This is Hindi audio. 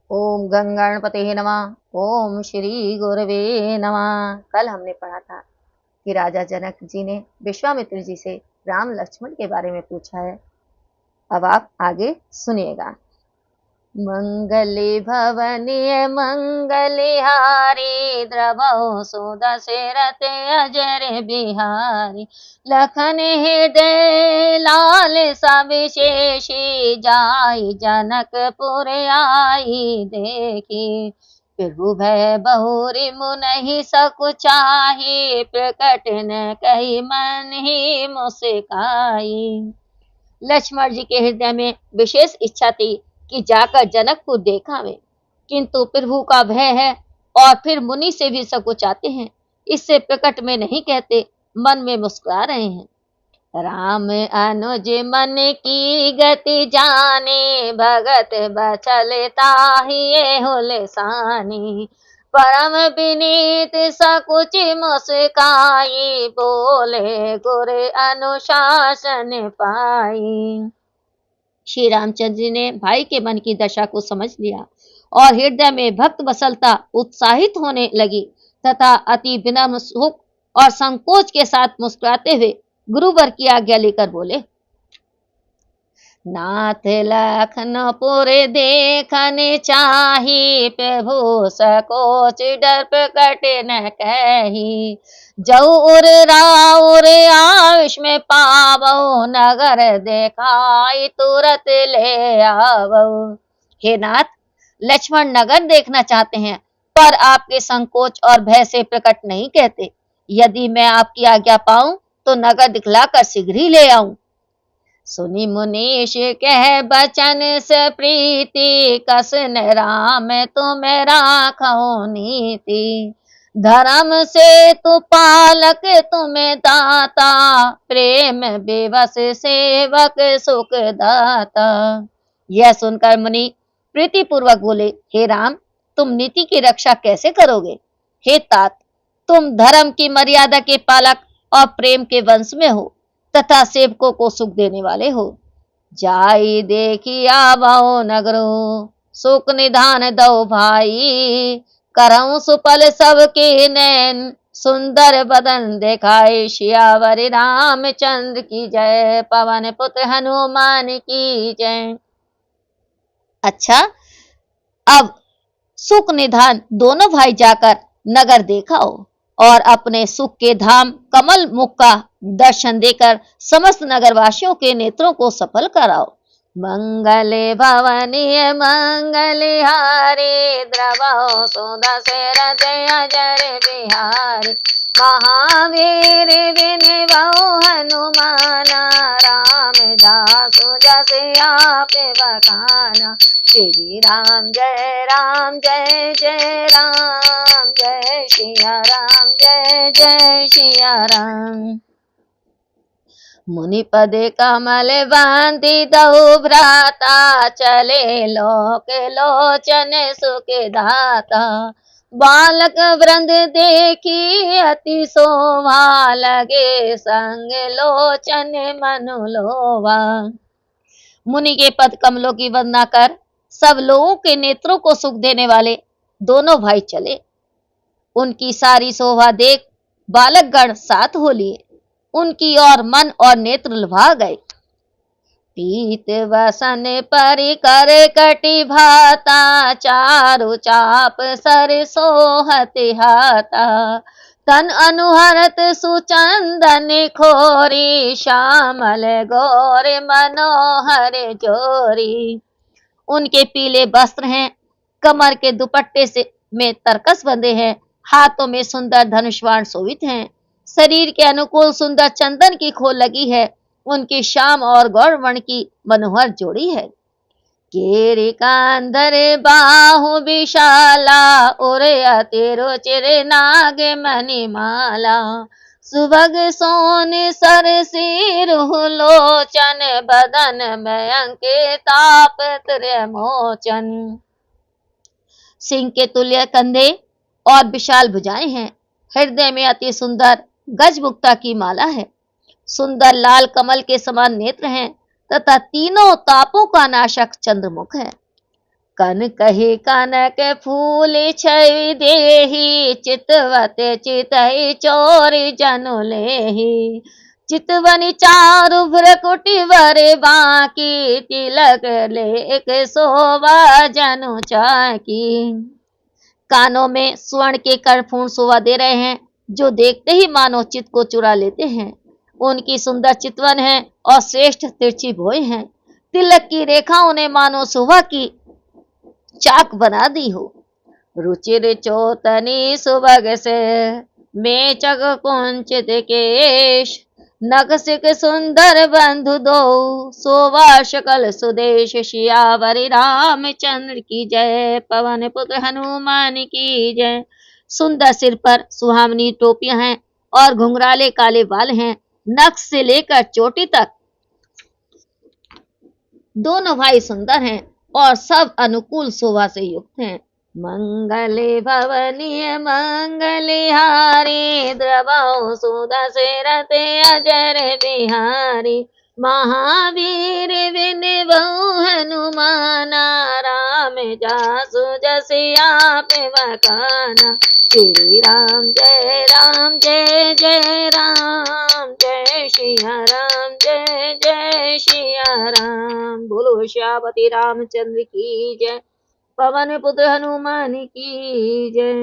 ओम गंगणपते नमः। ओम श्री गुरवे नमः। कल हमने पढ़ा था कि राजा जनक जी ने विश्वामित्र जी से राम लक्ष्मण के बारे में पूछा है। अब आप आगे सुनिएगा। मंगले भवनीय मंगलिहारी द्रवहु सुदशरथ अजर बिहारी लखन हृदय लाल सविशेषी जाई जनकपुर आई देखी प्रभु भय बहुरी मुनहि सकुचाही प्रकट न कही मन ही मुस्काई। लक्ष्मण जी के हृदय में विशेष इच्छा थी कि जाकर जनकपुर देखावें, किंतु प्रभु का भय है और फिर मुनि से भी सकुचाते हैं, इससे प्रकट में नहीं कहते, मन में मुस्कुरा रहे हैं। राम अनुज मन की गति जाने भगत बचल ताहिए हुलसानी परम विनीत सकुच मुस्काई बोले गुर अनुशासन पाई। श्री रामचंद्र जी ने भाई के मन की दशा को समझ लिया और हृदय में भक्त वसलता उत्साहित होने लगी तथा अति विनम्र सुख और संकोच के साथ मुस्कुराते हुए गुरुवर की आज्ञा लेकर बोले, नाथ लखनपुर देखन चाही प्रभु सकोच डर प्रकट न कही जऊ उर राउर आयुष में पावो नगर देखाई तुरत ले आवो। हे नाथ, लक्ष्मण नगर देखना चाहते हैं पर आपके संकोच और भय से प्रकट नहीं कहते। यदि मैं आपकी आज्ञा पाऊं तो नगर दिखलाकर शीघ्र ही ले आऊं। सुनि मुनीष कह बचन से प्रीति कसन राम तुम्हें राखो नीति धर्म से तू पालक तुम्हें दाता प्रेम बेबस सेवक सुख दाता। यह सुनकर मुनि प्रीति पूर्वक बोले, हे राम, तुम नीति की रक्षा कैसे करोगे? हे तात, तुम धर्म की मर्यादा के पालक और प्रेम के वंश में हो तथा सेवकों को सुख देने वाले हो। जाई देखी आवो नगरो सुख निधान दो भाई करऊं सुपल सबके नैन सुंदर बदन देखाए श्यावरी रामचंद्र की जय पवन पुत्र हनुमान की जय। अच्छा, अब सुख निधान दोनों भाई जाकर नगर देखाओ और अपने सुख के धाम कमल मुख का दर्शन देकर समस्त नगरवासियों के नेत्रों को सफल कराओ। मंगले भवनीय मंगलिहारी द्रवहु सुदशरथ अजर बिहारी महावीर विनवहु हनुमाना रामदासु जस आप बखाना श्री राम जय जय राम जय सिया राम जय सिया राम। मुनि पदे कमल बांधी दो भ्राता चले लोक लोचन सुख दाता बालक वृंद देखी अति शोभा लगे संग लोचन मनु लोभा। मुनि के पद कमलों की वंदना कर सब लोगों के नेत्रों को सुख देने वाले दोनों भाई चले। उनकी सारी शोभा देख बालकगण साथ हो लिए, उनकी ओर मन और नेत्र लुभा गए। पीत वसन परिकर कटि भाता चारु चाप सर सोहत हाता तन अनुहरत सुचंदन खोरी श्यामल गौर मनोहर जोरी। उनके पीले वस्त्र हैं, कमर के दुपट्टे से में तरकस बंधे हैं, हाथों में सुंदर धनुष्वाण शोभित हैं, शरीर के अनुकूल सुंदर चंदन की खोल लगी है, उनकी श्याम और गौर वर्ण की मनोहर जोड़ी है। केरी कांधर बाहु विशाला उरे अति रुचिर नाग मणिमाला सुभग सोन सर सिर लोचन बदन में अंकिताप त्रिमोचन। सिंह के तुल्य कंधे और विशाल भुजाएं हैं, हृदय में अति सुंदर गजमुक्ता की माला है, सुंदर लाल कमल के समान नेत्र हैं तथा तीनों तापों का नाशक चंद्रमुख है। कन कही कनक फूल छवि देहि, चितवत चितहि चोरी जनु लेहि। चितवनी चारु भ्रकुटी वर बाकी, तिलक लेख शोभा जनु चाकी। कानों में स्वर्ण के कर्णपूर्ण शोभा दे रहे हैं, जो देखते ही मानो चित्त को चुरा लेते हैं। उनकी सुंदर चितवन है और श्रेष्ठ तिरछी भौहें हैं। तिलक की रेखा उन्हें मानो शोभा की चाक बना दी हो। रुचिर चोतनी सुबग से, मेचक कुंचित केश। नखसिक सुंदर बंधु दो, शोभा सकल सुदेश। सियावरि रामचंद्र की जय, पवन पुत्र हनुमान की जय। सुंदर सिर पर सुहावनी टोपियां हैं और घुंघराले काले बाल हैं। नख से लेकर चोटी तक दोनों भाई सुंदर हैं और सब अनुकूल शोभा से युक्त हैं। मंगले भवनीय मंगलिहारी, द्रवौ सुदशरथ अजर बिहारी। महावीर विनबहु हनुमाना, राम जासु जस आप बखाना। श्री राम जय जय राम, जय सिया राम जय सिया राम। बोलो श्यामति रामचंद्र की जय, पवन पुत्र हनुमान की जय।